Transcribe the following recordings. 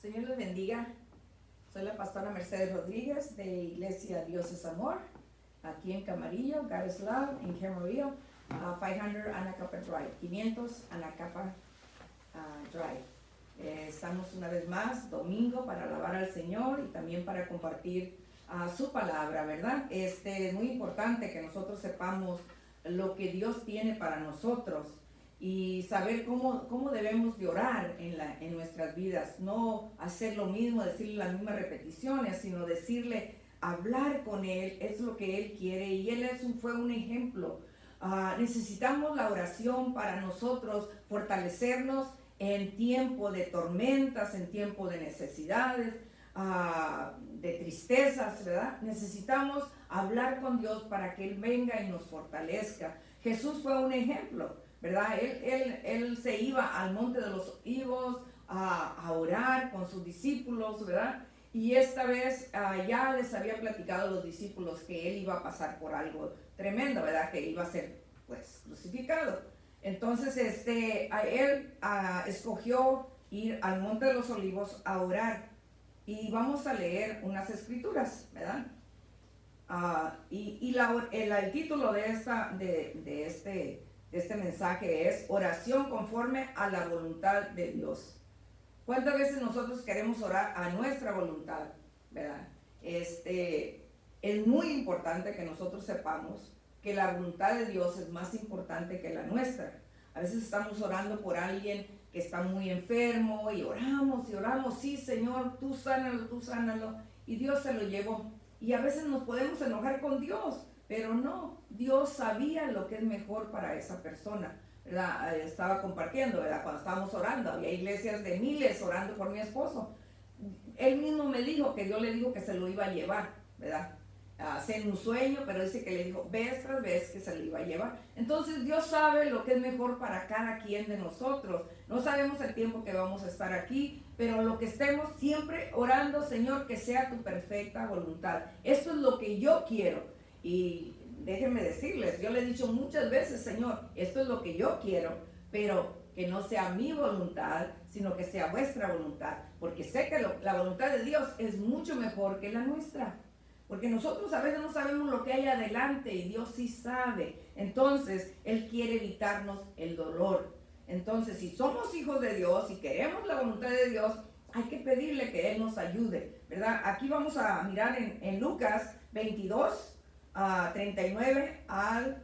Señor les bendiga. Soy la pastora Mercedes Rodríguez de Iglesia Dios es Amor, aquí en Camarillo, God is Love, en Camarillo, 500 Anacapa Drive, 500 Anacapa Drive. Estamos una vez más, domingo, para alabar al Señor y también para compartir su palabra, ¿verdad? Es muy importante que nosotros sepamos lo que Dios tiene para nosotros y saber cómo debemos de orar en nuestras vidas, no hacer lo mismo, decirle las mismas repeticiones, sino decirle, hablar con Él, es lo que Él quiere, y Él fue un ejemplo. Necesitamos la oración para nosotros fortalecernos en tiempo de tormentas, en tiempo de necesidades, de tristezas, ¿verdad? Necesitamos hablar con Dios para que Él venga y nos fortalezca. Jesús fue un ejemplo, ¿verdad? Él se iba al monte de los Olivos a orar con sus discípulos, ¿verdad? Y esta vez ya les había platicado a los discípulos que Él iba a pasar por algo tremendo, ¿verdad? Que iba a ser, pues, crucificado. Entonces, él escogió ir al monte de los Olivos a orar. Y vamos a leer unas escrituras, ¿verdad? El título de este mensaje es Oración conforme a la voluntad de Dios. ¿Cuántas veces nosotros queremos orar a nuestra voluntad, verdad? Es muy importante que nosotros sepamos que la voluntad de Dios es más importante que la nuestra. A veces estamos orando por alguien que está muy enfermo y oramos, sí Señor, tú sánalo, y Dios se lo llevó. Y a veces nos podemos enojar con Dios, pero no, Dios sabía lo que es mejor para esa persona, ¿verdad? Estaba compartiendo, ¿verdad? Cuando estábamos orando, había iglesias de miles orando por mi esposo. Él mismo me dijo que Dios le dijo que se lo iba a llevar, ¿verdad? En un sueño, pero dice que le dijo vez tras vez que se lo iba a llevar. Entonces Dios sabe lo que es mejor para cada quien de nosotros. No sabemos el tiempo que vamos a estar aquí, pero lo que estemos siempre orando, Señor, que sea tu perfecta voluntad. Esto es lo que yo quiero. Y déjenme decirles, yo le he dicho muchas veces, Señor, esto es lo que yo quiero, pero que no sea mi voluntad, sino que sea vuestra voluntad, porque sé que la voluntad de Dios es mucho mejor que la nuestra. Porque nosotros a veces no sabemos lo que hay adelante y Dios sí sabe. Entonces, Él quiere evitarnos el dolor. Entonces, si somos hijos de Dios y queremos la voluntad de Dios, hay que pedirle que Él nos ayude, ¿verdad? Aquí vamos a mirar en Lucas 22, 39 al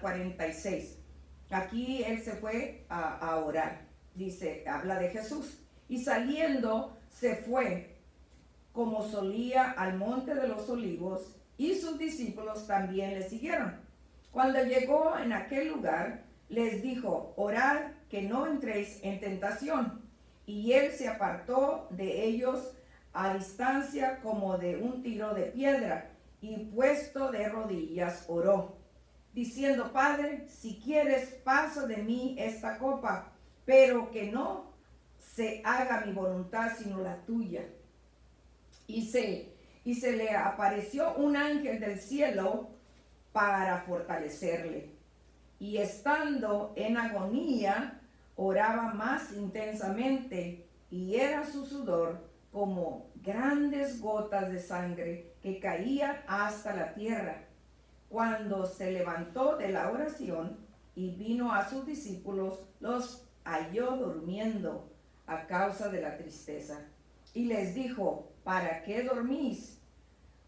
46. Aquí Él se fue a orar. Dice, habla de Jesús. Y saliendo, se fue como solía al monte de los Olivos, y sus discípulos también le siguieron. Cuando llegó en aquel lugar, les dijo, orad que no entréis en tentación. Y él se apartó de ellos a distancia como de un tiro de piedra, y puesto de rodillas oró, diciendo, Padre, si quieres, pasa de mí esta copa, pero que no se haga mi voluntad sino la tuya. Y se le apareció un ángel del cielo para fortalecerle. Y estando en agonía, oraba más intensamente, y era su sudor como grandes gotas de sangre que caían hasta la tierra. Cuando se levantó de la oración y vino a sus discípulos, los halló durmiendo a causa de la tristeza. Y les dijo, ¿para qué dormís?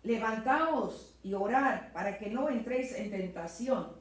Levantaos y orad para que no entréis en tentación.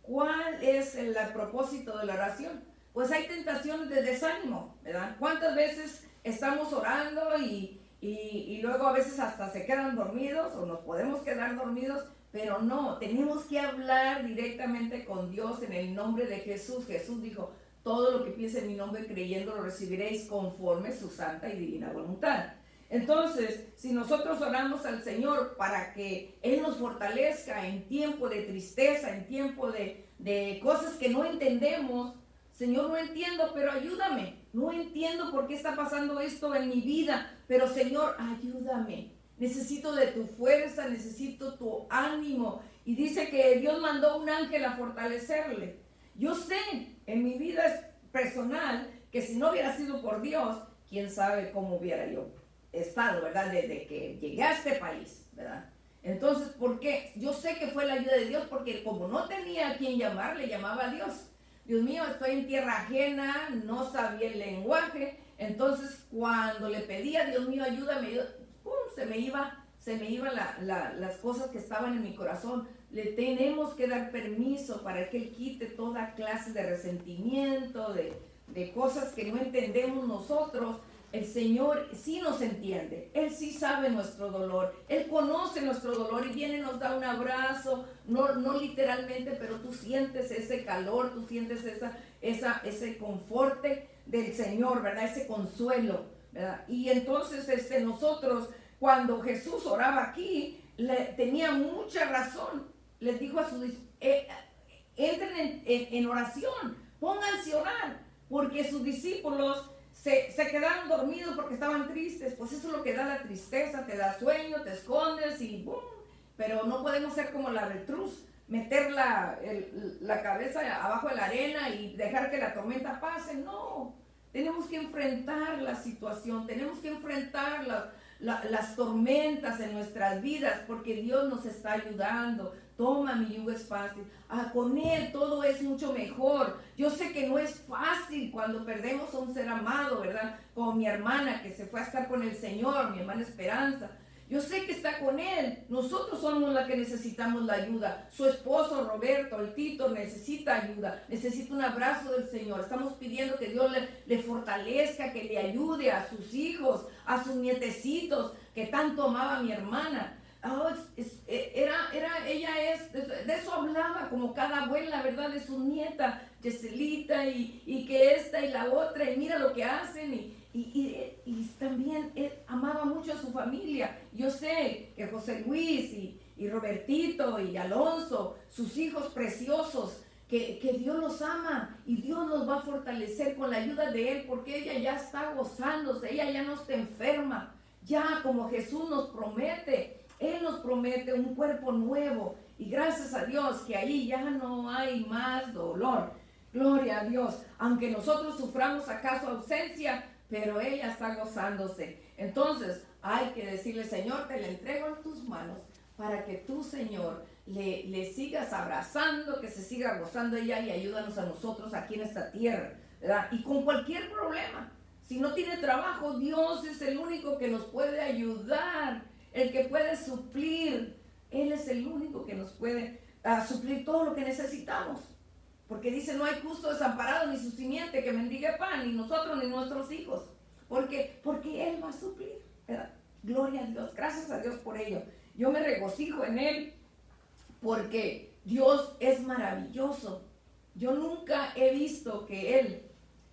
¿Cuál es el propósito de la oración? Pues hay tentaciones de desánimo, ¿verdad? ¿Cuántas veces estamos orando y luego a veces hasta se quedan dormidos o nos podemos quedar dormidos? Pero no, tenemos que hablar directamente con Dios en el nombre de Jesús. Jesús dijo, todo lo que piense en mi nombre creyendo lo recibiréis conforme su santa y divina voluntad. Entonces, si nosotros oramos al Señor para que Él nos fortalezca en tiempo de tristeza, en tiempo de cosas que no entendemos, Señor, no entiendo, pero ayúdame. No entiendo por qué está pasando esto en mi vida, pero Señor, ayúdame. Necesito de tu fuerza, necesito tu ánimo. Y dice que Dios mandó un ángel a fortalecerle. Yo sé en mi vida personal que si no hubiera sido por Dios, quién sabe cómo hubiera yo estado, ¿verdad? Desde que llegué a este país, ¿verdad? Entonces, ¿por qué? Yo sé que fue la ayuda de Dios, porque como no tenía a quien llamar, le llamaba a Dios. Dios mío, estoy en tierra ajena, no sabía el lenguaje. Entonces, cuando le pedía, Dios mío, ayúdame, ¡pum! Se me iba las cosas que estaban en mi corazón. Le tenemos que dar permiso para que Él quite toda clase de resentimiento, de cosas que no entendemos nosotros. El Señor sí nos entiende, Él sí sabe nuestro dolor, Él conoce nuestro dolor y viene y nos da un abrazo, no literalmente, pero tú sientes ese calor, tú sientes ese conforte del Señor, ¿verdad? Ese consuelo, ¿verdad? Y entonces nosotros, cuando Jesús oraba aquí, tenía mucha razón. Les dijo a sus discípulos, entren en oración, pónganse a orar, porque sus discípulos se quedaron dormidos porque estaban tristes. Pues eso es lo que da la tristeza, te da sueño, te escondes y ¡bum! Pero no podemos ser como la avestruz, meter la cabeza abajo de la arena y dejar que la tormenta pase. No, tenemos que enfrentar la situación, tenemos que enfrentar las tormentas en nuestras vidas, porque Dios nos está ayudando. Toma, mi yugo es fácil. Con Él todo es mucho mejor. Yo sé que no es fácil cuando perdemos a un ser amado, ¿verdad? Como mi hermana que se fue a estar con el Señor, mi hermana Esperanza. Yo sé que está con Él. Nosotros somos la que necesitamos la ayuda. Su esposo Roberto, el Tito, necesita ayuda. Necesita un abrazo del Señor. Estamos pidiendo que Dios le fortalezca, que le ayude a sus hijos, a sus nietecitos, que tanto amaba a mi hermana. De eso hablaba como cada abuela, ¿verdad? De su nieta, Yeselita, y que esta y la otra, y mira lo que hacen, y también amaba mucho a su familia. Yo sé que José Luis y Robertito y Alonso, sus hijos preciosos, que Dios los ama y Dios los va a fortalecer con la ayuda de Él, porque ella ya está gozándose, ella ya no está enferma, ya como Jesús nos promete. Él nos promete un cuerpo nuevo y gracias a Dios que ahí ya no hay más dolor. Gloria a Dios, aunque nosotros suframos acaso ausencia, pero ella está gozándose. Entonces hay que decirle, Señor, te la entrego en tus manos para que tú, Señor, le sigas abrazando, que se siga gozando ella y ayúdanos a nosotros aquí en esta tierra, ¿verdad? Y con cualquier problema, si no tiene trabajo, Dios es el único que nos puede ayudar, el que puede suplir. Él es el único que nos puede suplir todo lo que necesitamos. Porque dice, no hay justo desamparado ni su simiente que mendigue pan, ni nosotros ni nuestros hijos. Porque Él va a suplir, ¿verdad? Gloria a Dios, gracias a Dios por ello. Yo me regocijo en Él porque Dios es maravilloso. Yo nunca he visto que Él,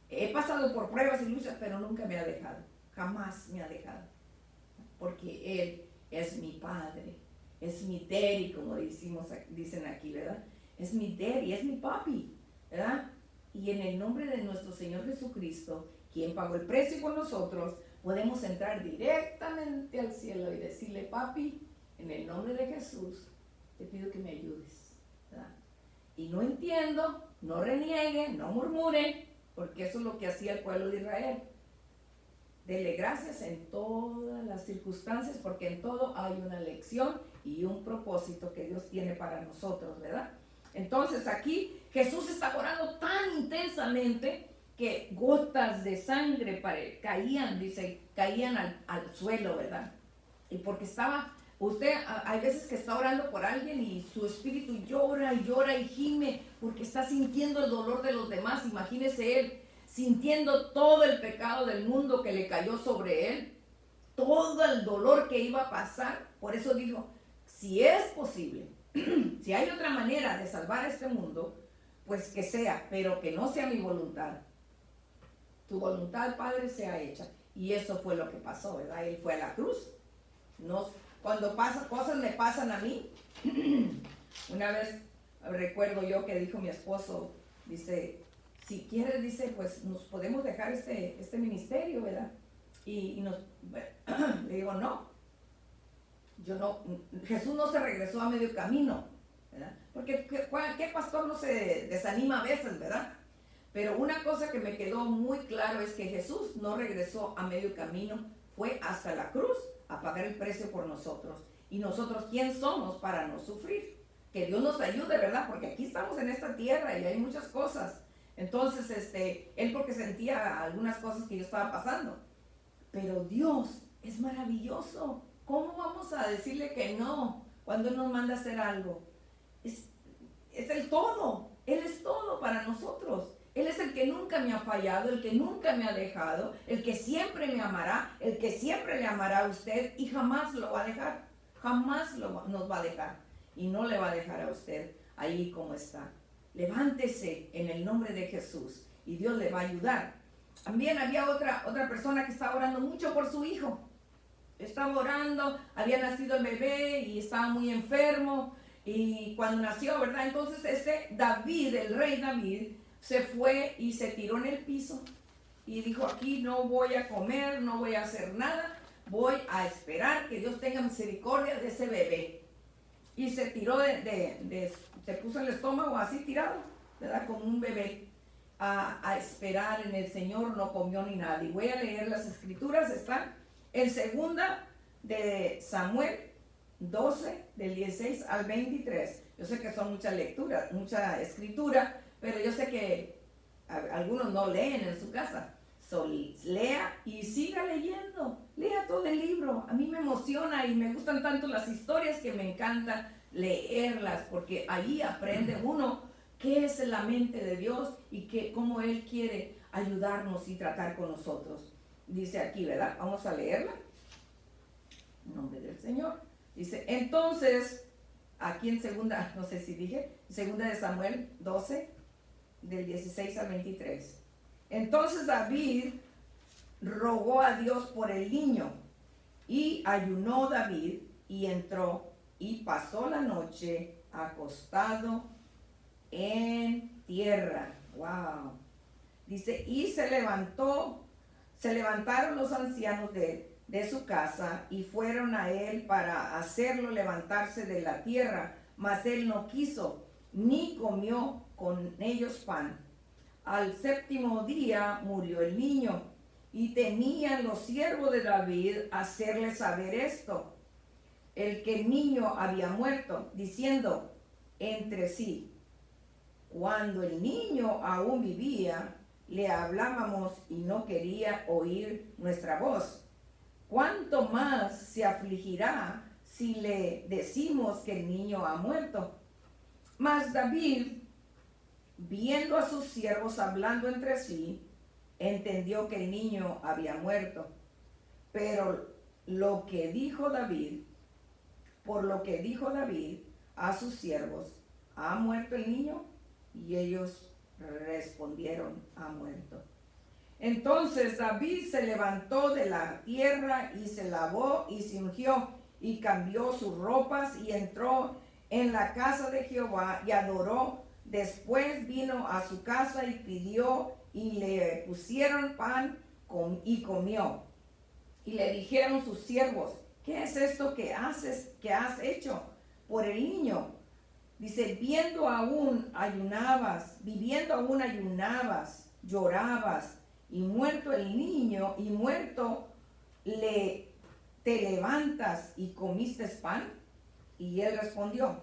he pasado por pruebas y luchas, pero nunca me ha dejado. Jamás me ha dejado. Porque Él es mi Padre, es mi daddy, como dicen aquí, ¿verdad? Es mi daddy, es mi papi, ¿verdad? Y en el nombre de nuestro Señor Jesucristo, quien pagó el precio por nosotros, podemos entrar directamente al cielo y decirle, papi, en el nombre de Jesús, te pido que me ayudes, ¿verdad? Y no entiendo, no reniegue, no murmure, porque eso es lo que hacía el pueblo de Israel. Dele gracias en todas las circunstancias, porque en todo hay una lección y un propósito que Dios tiene para nosotros, ¿verdad? Entonces aquí Jesús está orando tan intensamente que gotas de sangre caían al suelo, ¿verdad? Y porque hay veces que está orando por alguien y su espíritu llora y llora y gime porque está sintiendo el dolor de los demás. Imagínese él sintiendo todo el pecado del mundo que le cayó sobre él, todo el dolor que iba a pasar. Por eso dijo, si es posible, si hay otra manera de salvar a este mundo, pues que sea, pero que no sea mi voluntad. Tu voluntad, Padre, sea hecha. Y eso fue lo que pasó, ¿verdad? Él fue a la cruz. Cuando cosas me pasan a mí, una vez recuerdo yo que dijo mi esposo, dice, si quieres, dice, pues nos podemos dejar este ministerio, ¿verdad? Le digo, no, Jesús no se regresó a medio camino, ¿verdad? Porque ¿qué pastor no se desanima a veces, ¿verdad? Pero una cosa que me quedó muy claro es que Jesús no regresó a medio camino, fue hasta la cruz a pagar el precio por nosotros. Y nosotros, ¿quién somos para no sufrir? Que Dios nos ayude, ¿verdad? Porque aquí estamos en esta tierra y hay muchas cosas. Entonces, él porque sentía algunas cosas que yo estaba pasando. Pero Dios es maravilloso. ¿Cómo vamos a decirle que no cuando Él nos manda a hacer algo? Es el todo. Él es todo para nosotros. Él es el que nunca me ha fallado, el que nunca me ha dejado, el que siempre me amará, el que siempre le amará a usted y jamás lo va a dejar. Jamás nos va a dejar y no le va a dejar a usted ahí como está. Levántese en el nombre de Jesús y Dios le va a ayudar. También había otra persona que estaba orando mucho por su hijo. Estaba orando, había nacido el bebé y estaba muy enfermo. Y cuando nació, ¿verdad? Entonces David, el rey David, se fue y se tiró en el piso. Y dijo, aquí no voy a comer, no voy a hacer nada. Voy a esperar que Dios tenga misericordia de ese bebé. Y se tiró se puso el estómago así tirado, ¿verdad? Como un bebé. A esperar en el Señor, no comió ni nada. Y voy a leer las escrituras, están en segunda de Samuel 12, del 16 al 23. Yo sé que son muchas lecturas, mucha escritura, pero yo sé que algunos no leen en su casa. Lea y siga leyendo, lea todo el libro. A mí me emociona y me gustan tanto las historias que me encanta leerlas, porque ahí aprende uno qué es la mente de Dios y cómo Él quiere ayudarnos y tratar con nosotros. Dice aquí, ¿verdad? Vamos a leerla. En nombre del Señor. Dice, entonces, aquí en segunda, no sé si dije, segunda de Samuel 12, del 16 al 23. Entonces David rogó a Dios por el niño y ayunó David y entró y pasó la noche acostado en tierra. Wow. Dice, y se levantaron los ancianos de su casa y fueron a él para hacerlo levantarse de la tierra, mas él no quiso, ni comió con ellos pan. Al séptimo día murió el niño, y temían los siervos de David hacerle saber esto, el que el niño había muerto, diciendo entre sí, cuando el niño aún vivía, le hablábamos y no quería oír nuestra voz. ¿Cuánto más se afligirá si le decimos que el niño ha muerto? Mas David, viendo a sus siervos hablando entre sí, entendió que el niño había muerto. Pero por lo que dijo David a sus siervos, ¿ha muerto el niño? Y ellos respondieron, ha muerto. Entonces David se levantó de la tierra y se lavó y se ungió y cambió sus ropas y entró en la casa de Jehová y adoró. Después vino a su casa y pidió y le pusieron pan y comió. Y le dijeron sus siervos, ¿qué es esto que has hecho por el niño? Dice, viviendo aún ayunabas, llorabas, y muerto el niño, y muerto te levantas y comiste pan. Y él respondió,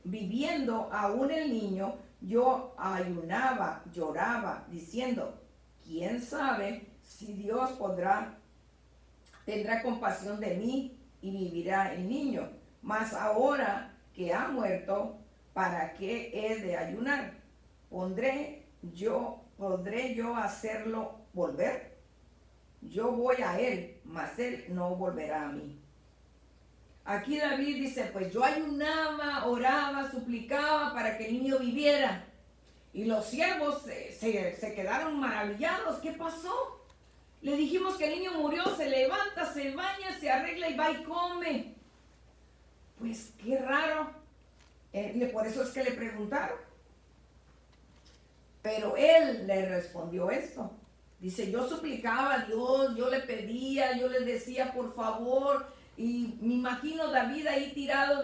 viviendo aún el niño, yo ayunaba, lloraba, diciendo, ¿quién sabe si Dios tendrá compasión de mí y vivirá el niño? Mas ahora que ha muerto, ¿para qué he de ayunar? ¿Podré yo hacerlo volver? Yo voy a él, mas él no volverá a mí. Aquí David dice, pues yo ayunaba, oraba, suplicaba para que el niño viviera. Y los siervos se quedaron maravillados. ¿Qué pasó? Le dijimos que el niño murió, se levanta, se baña, se arregla y va y come. Pues qué raro. Por eso es que le preguntaron. Pero él le respondió esto. Dice, yo suplicaba a Dios, yo le pedía, yo le decía por favor. Y me imagino David ahí tirado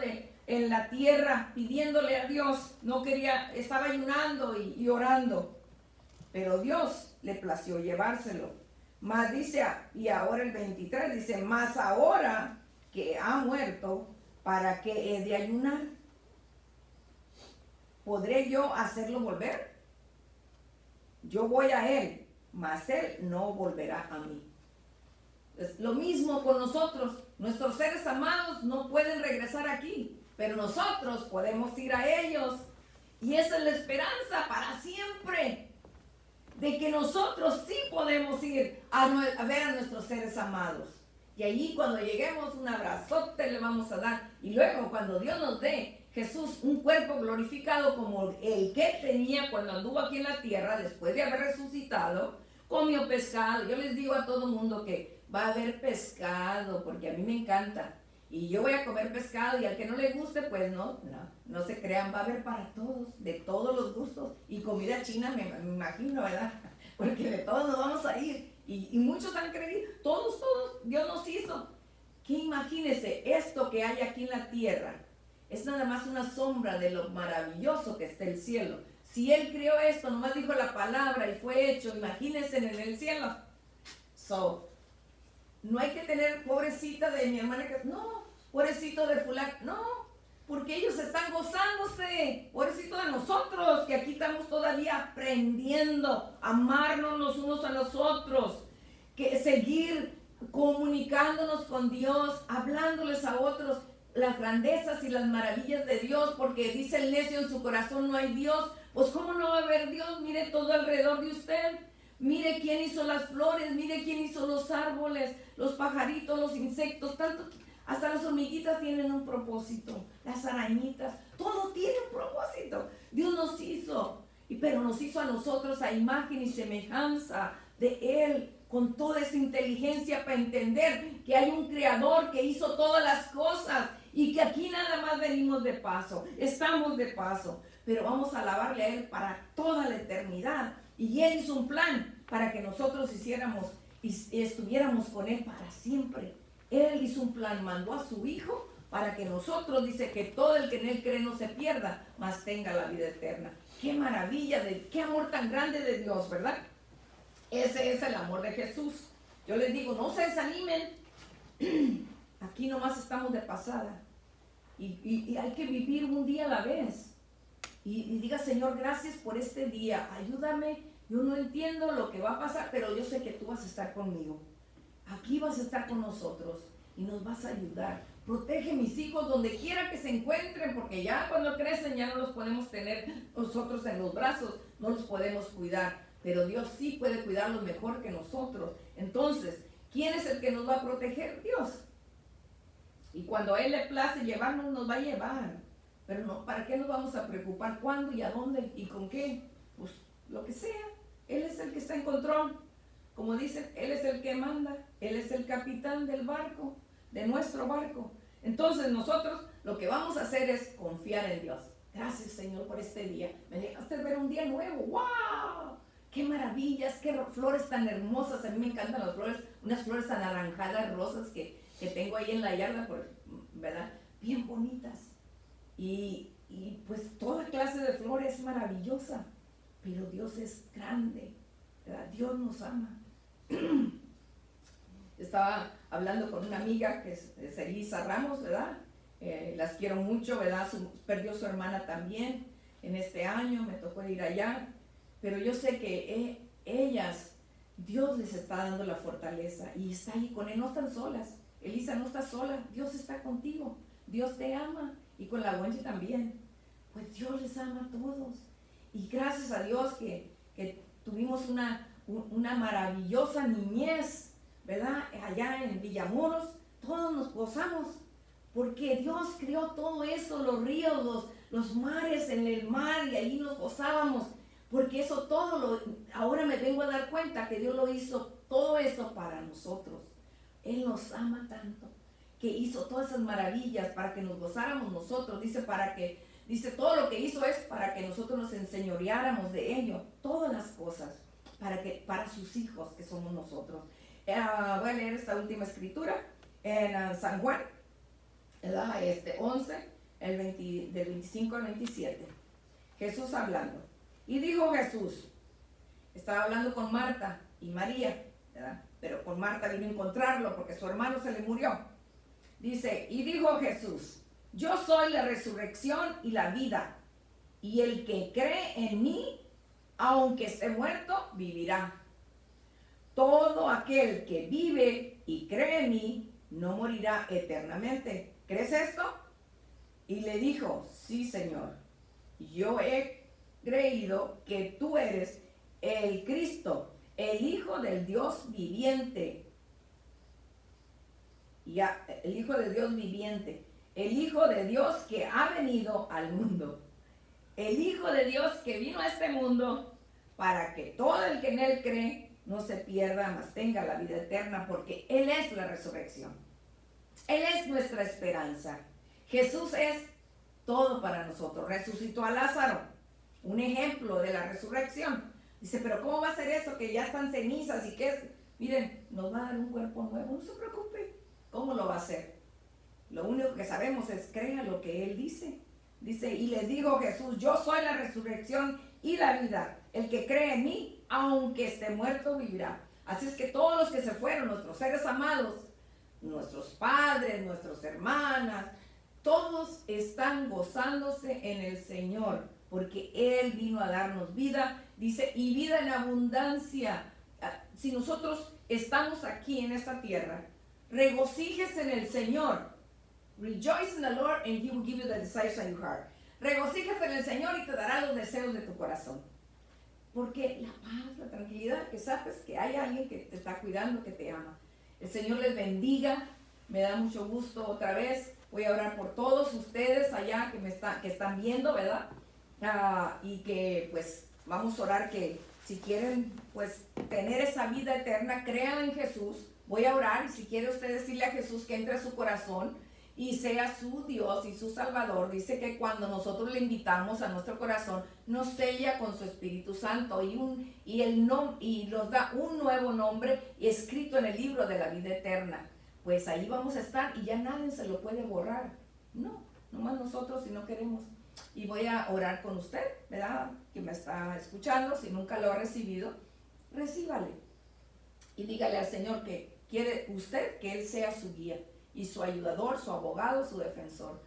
en la tierra pidiéndole a Dios, no quería, estaba ayunando y orando, pero Dios le plació llevárselo. Más dice, y ahora el 23 dice, más ahora que ha muerto, ¿para qué he de ayunar? ¿Podré yo hacerlo volver? Yo voy a él, mas él no volverá a mí. Es lo mismo con nosotros. Nuestros seres amados no pueden regresar aquí, pero nosotros podemos ir a ellos. Y esa es la esperanza para siempre, de que nosotros sí podemos ir a ver a nuestros seres amados. Y allí cuando lleguemos un abrazote le vamos a dar. Y luego cuando Dios nos dé Jesús un cuerpo glorificado como el que tenía cuando anduvo aquí en la tierra, después de haber resucitado, comió pescado. Yo les digo a todo mundo que va a haber pescado, porque a mí me encanta. Y yo voy a comer pescado, y al que no le guste, pues no se crean, va a haber para todos, de todos los gustos. Y comida china me imagino, ¿verdad? Porque de todos nos vamos a ir. Y muchos han creído, todos, Dios nos hizo. Que imagínense, esto que hay aquí en la tierra es nada más una sombra de lo maravilloso que está el cielo. Si Él creó esto, nomás dijo la palabra y fue hecho, imagínense en el cielo. No hay que tener pobrecita de mi hermana que no, pobrecito de fulano, no, porque ellos están gozándose, pobrecito de nosotros, que aquí estamos todavía aprendiendo a amarnos los unos a los otros, que seguir comunicándonos con Dios, hablándoles a otros las grandezas y las maravillas de Dios, porque dice el necio en su corazón no hay Dios. Pues cómo no va a haber Dios, mire todo alrededor de usted. Mire quién hizo las flores, mire quién hizo los árboles, los pajaritos, los insectos, tanto, hasta las hormiguitas tienen un propósito, las arañitas, todo tiene un propósito. Dios nos hizo, pero nos hizo a nosotros a imagen y semejanza de Él, con toda esa inteligencia para entender que hay un creador que hizo todas las cosas y que aquí nada más venimos de paso, estamos de paso, pero vamos a alabarle a Él para toda la eternidad. Y Él hizo un plan para que nosotros hiciéramos y estuviéramos con Él para siempre. Él hizo un plan, mandó a su Hijo para que nosotros, dice que todo el que en Él cree no se pierda, mas tenga la vida eterna. Qué maravilla, qué amor tan grande de Dios, ¿verdad? Ese es el amor de Jesús. Yo les digo, no se desanimen. Aquí nomás estamos de pasada. Y hay que vivir un día a la vez. Y diga, Señor, gracias por este día, ayúdame, yo no entiendo lo que va a pasar, pero yo sé que tú vas a estar conmigo, aquí vas a estar con nosotros y nos vas a ayudar. Protege mis hijos donde quiera que se encuentren, porque ya cuando crecen ya no los podemos tener nosotros en los brazos, no los podemos cuidar, pero Dios sí puede cuidarlos mejor que nosotros. Entonces, ¿quién es el que nos va a proteger? Dios. Y cuando a Él le place llevarnos, nos va a llevar. Pero no, ¿para qué nos vamos a preocupar? ¿Cuándo y a dónde y con qué? Pues lo que sea. Él es el que está en control. Como dicen, Él es el que manda. Él es el capitán del barco, de nuestro barco. Entonces nosotros lo que vamos a hacer es confiar en Dios. Gracias, Señor, por este día. Me dejaste ver un día nuevo. ¡Wow! ¡Qué maravillas! ¡Qué flores tan hermosas! A mí me encantan las flores. Unas flores anaranjadas, rosas que tengo ahí en la yarda, ¿verdad? Bien bonitas. Y pues toda clase de flores es maravillosa, pero Dios es grande, ¿verdad? Dios nos ama. Estaba hablando con una amiga que es Elisa Ramos, ¿verdad? Las quiero mucho, ¿verdad? Perdió su hermana también en este año, me tocó ir allá, pero yo sé que ellas, Dios les está dando la fortaleza y está ahí con Él, no están solas. Elisa no está sola, Dios está contigo, Dios te ama. Y con la Wendy también, pues Dios les ama a todos. Y gracias a Dios que tuvimos una maravillosa niñez, ¿verdad? Allá en Villamoros, todos nos gozamos, porque Dios creó todo eso, los ríos, los mares en el mar, y ahí nos gozábamos, porque eso ahora me vengo a dar cuenta que Dios lo hizo todo eso para nosotros. Él nos ama tanto, que hizo todas esas maravillas para que nos gozáramos nosotros. Dice todo lo que hizo es para que nosotros nos enseñoreáramos de ello, todas las cosas, para sus hijos que somos nosotros. Voy a leer esta última escritura en San Juan, 11, del 25 al 27. Jesús hablando. Y dijo Jesús, estaba hablando con Marta y María, ¿verdad? Pero con Marta vino a encontrarlo porque su hermano se le murió. Dice, y dijo Jesús, yo soy la resurrección y la vida, y el que cree en mí, aunque esté muerto, vivirá. Todo aquel que vive y cree en mí, no morirá eternamente. ¿Crees esto? Y le dijo, sí, Señor, yo he creído que tú eres el Cristo, el Hijo del Dios viviente. Ya, el Hijo de Dios viviente, el Hijo de Dios que ha venido al mundo, el Hijo de Dios que vino a este mundo para que todo el que en él cree no se pierda, mas tenga la vida eterna, porque Él es la resurrección. Él es nuestra esperanza. Jesús es todo para nosotros. Resucitó a Lázaro, un ejemplo de la resurrección. Dice, pero ¿cómo va a ser eso? Que ya están cenizas y que es... Miren, nos va a dar un cuerpo nuevo, no se preocupe. ¿Cómo lo va a hacer? Lo único que sabemos es crea lo que Él dice. Dice, y les dijo Jesús, yo soy la resurrección y la vida. El que cree en mí, aunque esté muerto, vivirá. Así es que todos los que se fueron, nuestros seres amados, nuestros padres, nuestras hermanas, todos están gozándose en el Señor, porque Él vino a darnos vida, dice, y vida en abundancia. Si nosotros estamos aquí en esta tierra, regocíjese en el Señor. Rejoice in the Lord and He will give you the desires of your heart. Regocíjate en el Señor y te dará los deseos de tu corazón. Porque la paz, la tranquilidad, que sabes que hay alguien que te está cuidando, que te ama. El Señor les bendiga. Me da mucho gusto otra vez. Voy a orar por todos ustedes allá que están viendo, ¿verdad? Y que pues vamos a orar que si quieren pues tener esa vida eterna, crean en Jesús. Voy a orar y si quiere usted decirle a Jesús que entre a su corazón y sea su Dios y su Salvador, dice que cuando nosotros le invitamos a nuestro corazón, nos sella con su Espíritu Santo y nos da un nuevo nombre escrito en el libro de la vida eterna. Pues ahí vamos a estar y ya nadie se lo puede borrar. No, nomás nosotros si no queremos. Y voy a orar con usted, ¿verdad? Que me está escuchando, si nunca lo ha recibido, recíbale. Y dígale al Señor que quiere usted que Él sea su guía y su ayudador, su abogado, su defensor.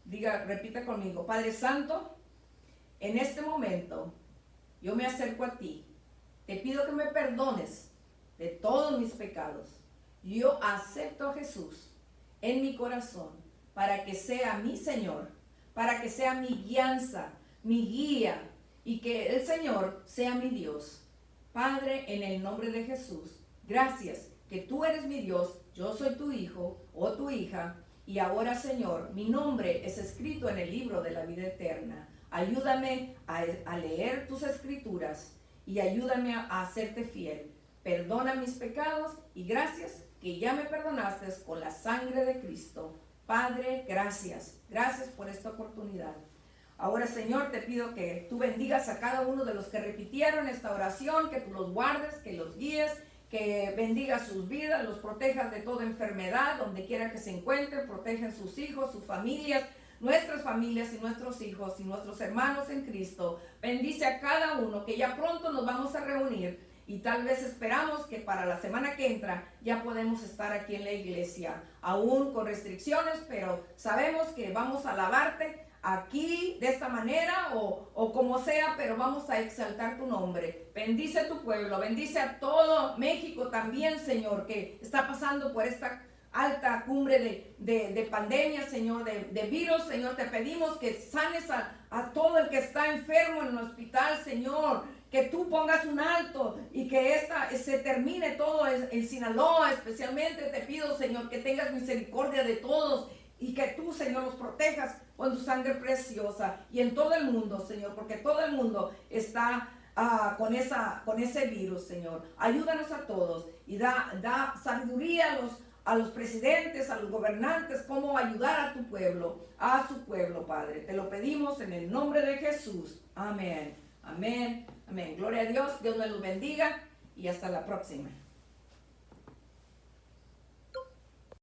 Repita conmigo, Padre Santo, en este momento yo me acerco a ti. Te pido que me perdones de todos mis pecados. Yo acepto a Jesús en mi corazón para que sea mi Señor, para que sea mi guianza, mi guía y que el Señor sea mi Dios. Padre, en el nombre de Jesús, gracias que tú eres mi Dios, yo soy tu hijo o tu hija, y ahora, Señor, mi nombre es escrito en el libro de la vida eterna. Ayúdame a leer tus escrituras y ayúdame a hacerte fiel. Perdona mis pecados y gracias que ya me perdonaste con la sangre de Cristo. Padre, gracias. Gracias por esta oportunidad. Ahora, Señor, te pido que tú bendigas a cada uno de los que repitieron esta oración, que tú los guardes, que los guíes, que bendiga sus vidas, los protejas de toda enfermedad, donde quiera que se encuentren, protejan sus hijos, sus familias, nuestras familias y nuestros hijos y nuestros hermanos en Cristo. Bendice a cada uno, que ya pronto nos vamos a reunir y tal vez esperamos que para la semana que entra ya podemos estar aquí en la iglesia, aún con restricciones, pero sabemos que vamos a alabarte aquí de esta manera o como sea, pero vamos a exaltar tu nombre. Bendice a tu pueblo, bendice a todo México también, Señor, que está pasando por esta alta cumbre de pandemia, Señor, de virus. Señor, te pedimos que sanes a todo el que está enfermo en el hospital, Señor, que tú pongas un alto y que se termine todo en Sinaloa. Especialmente te pido, Señor, que tengas misericordia de todos y que tú, Señor, los protejas con tu sangre preciosa y en todo el mundo, Señor, porque todo el mundo está con ese virus, Señor. Ayúdanos a todos y da sabiduría a los presidentes, a los gobernantes, cómo ayudar a tu pueblo, a su pueblo, Padre. Te lo pedimos en el nombre de Jesús. Amén, amén, amén. Gloria a Dios, Dios me los bendiga y hasta la próxima.